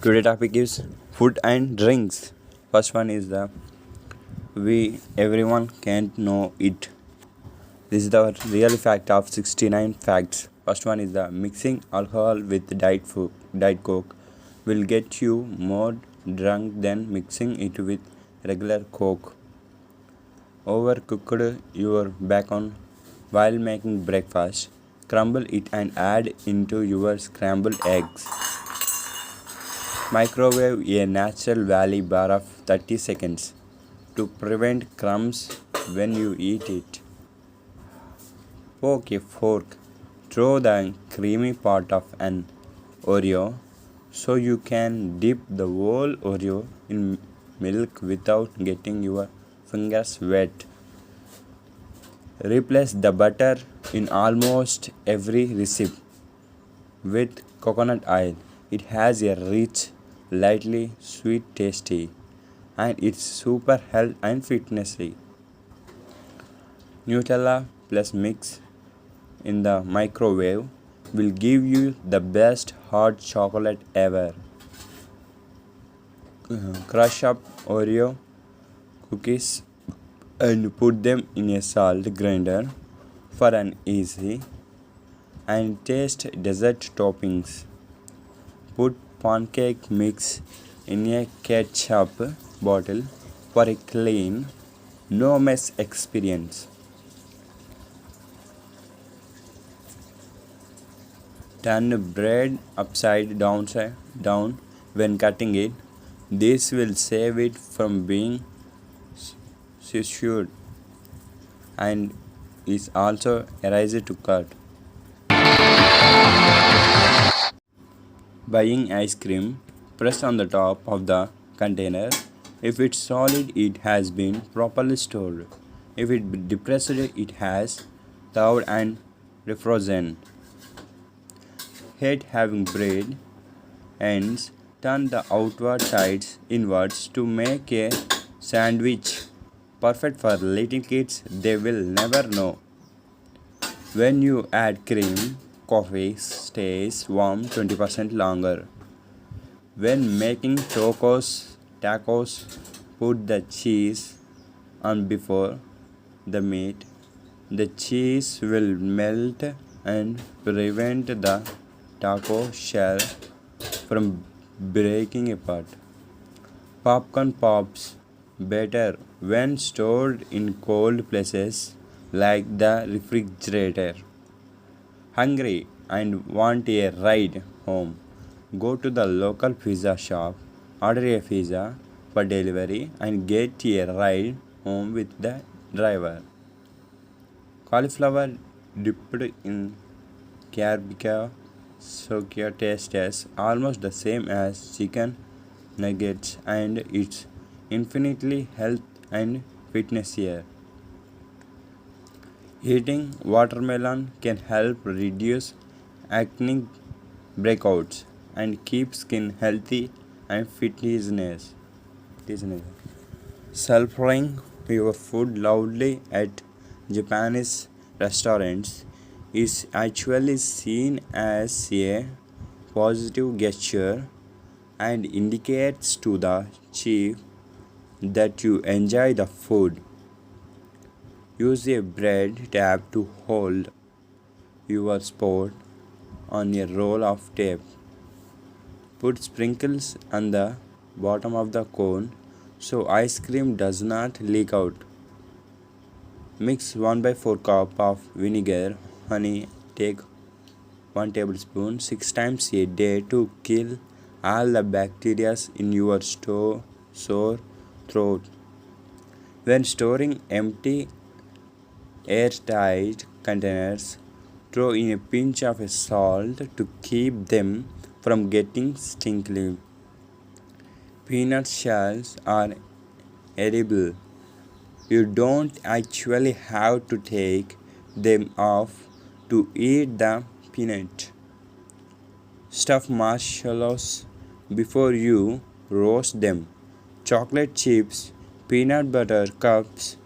Today topic is food and drinks. First one is the we everyone can't know it. This is the real fact of 69 facts. First one is the mixing alcohol with diet coke will get you more drunk than mixing it with regular coke. Overcooked your bacon while making breakfast. Crumble it and add into your scrambled eggs. Microwave a natural valley bar of 30 seconds to prevent crumbs when you eat it. Poke a fork through the creamy part of an Oreo so you can dip the whole Oreo in milk without getting your fingers wet. Replace the butter in almost every recipe with coconut oil. It has a rich, lightly sweet tasty and it's super health and fitnessy. Nutella plus mix in the microwave will give you the best hot chocolate ever. Crush up Oreo cookies and put them in a salt grinder for an easy and taste dessert toppings. Put pancake mix in a ketchup bottle for a clean, no mess experience. Turn bread upside down when cutting it. This will save it from being scissored and is also easy to cut. Buying ice cream, press on the top of the container. If it's solid, it has been properly stored. If it depressed, it has thawed and refrozen. Hate having bread ends. Turn the outward sides inwards to make a sandwich. Perfect for little kids, they will never know. When you add cream, coffee stays warm 20% longer. When making tacos, put the cheese on before the meat. The cheese will melt and prevent the taco shell from breaking apart. Popcorn pops better when stored in cold places like the refrigerator. Hungry and want a ride home? Go to the local pizza shop, order a pizza for delivery, and get a ride home with the driver. Cauliflower dipped in barbecue soya tastes almost the same as chicken nuggets and it's infinitely health and fitness here. Eating watermelon can help reduce acne breakouts and keep skin healthy and fitness. Sulfuring your food loudly at Japanese restaurants is actually seen as a positive gesture and indicates to the chef that you enjoy the food. Use a bread tab to hold your spoon on a roll of tape. Put sprinkles on the bottom of the cone so ice cream does not leak out. Mix 1 by 4 cup of vinegar, honey, take 1 tablespoon 6 times a day to kill all the bacteria in your sore throat. When storing empty airtight containers, throw in a pinch of salt to keep them from getting stinky. Peanut shells are edible. You don't actually have to take them off to eat the peanut. Stuff marshmallows before you roast them. Chocolate chips, peanut butter cups,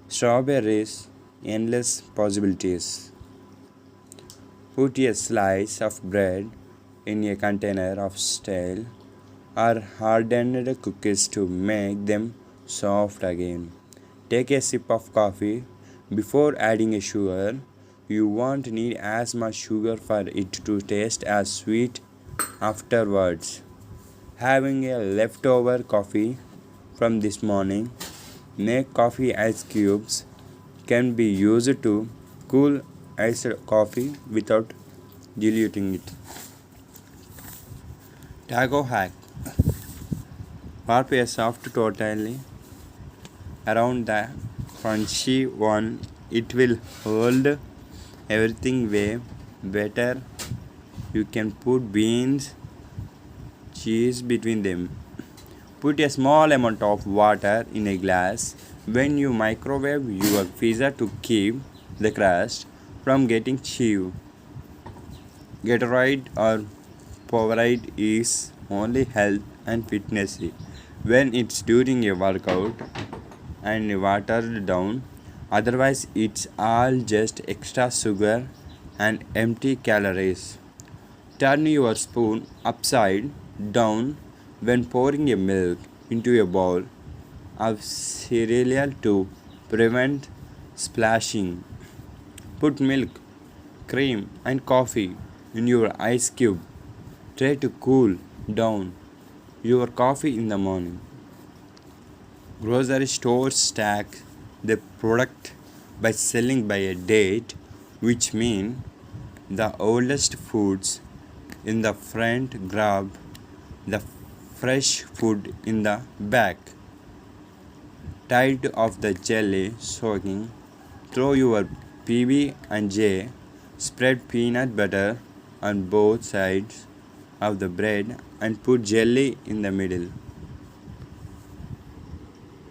strawberries, endless possibilities. Put a slice of bread in a container of stale or hardened cookies to make them soft again. Take a sip of coffee before adding a sugar. You won't need as much sugar for it to taste as sweet afterwards. Having a leftover coffee from this morning, make coffee ice cubes can be used to cool iced coffee without diluting it. Taco hack. Warp a soft tortilla around the crunchy one. It will hold everything way better. You can put beans, cheese between them. Put a small amount of water in a glass. When you microwave your pizza to keep the crust from getting chewy, Gatorade or Powerade is only health and fitness when it's during a workout and watered down. Otherwise, it's all just extra sugar and empty calories. Turn your spoon upside down when pouring a milk into a bowl of cereal to prevent splashing. Put milk, cream, and coffee in your ice cube. Try to cool down your coffee in the morning. Grocery stores stack the product by selling by a date, which means the oldest foods in the front grab the fresh food in the back. Tired of the jelly soaking, throw your PB and J. Spread peanut butter on both sides of the bread and put jelly in the middle.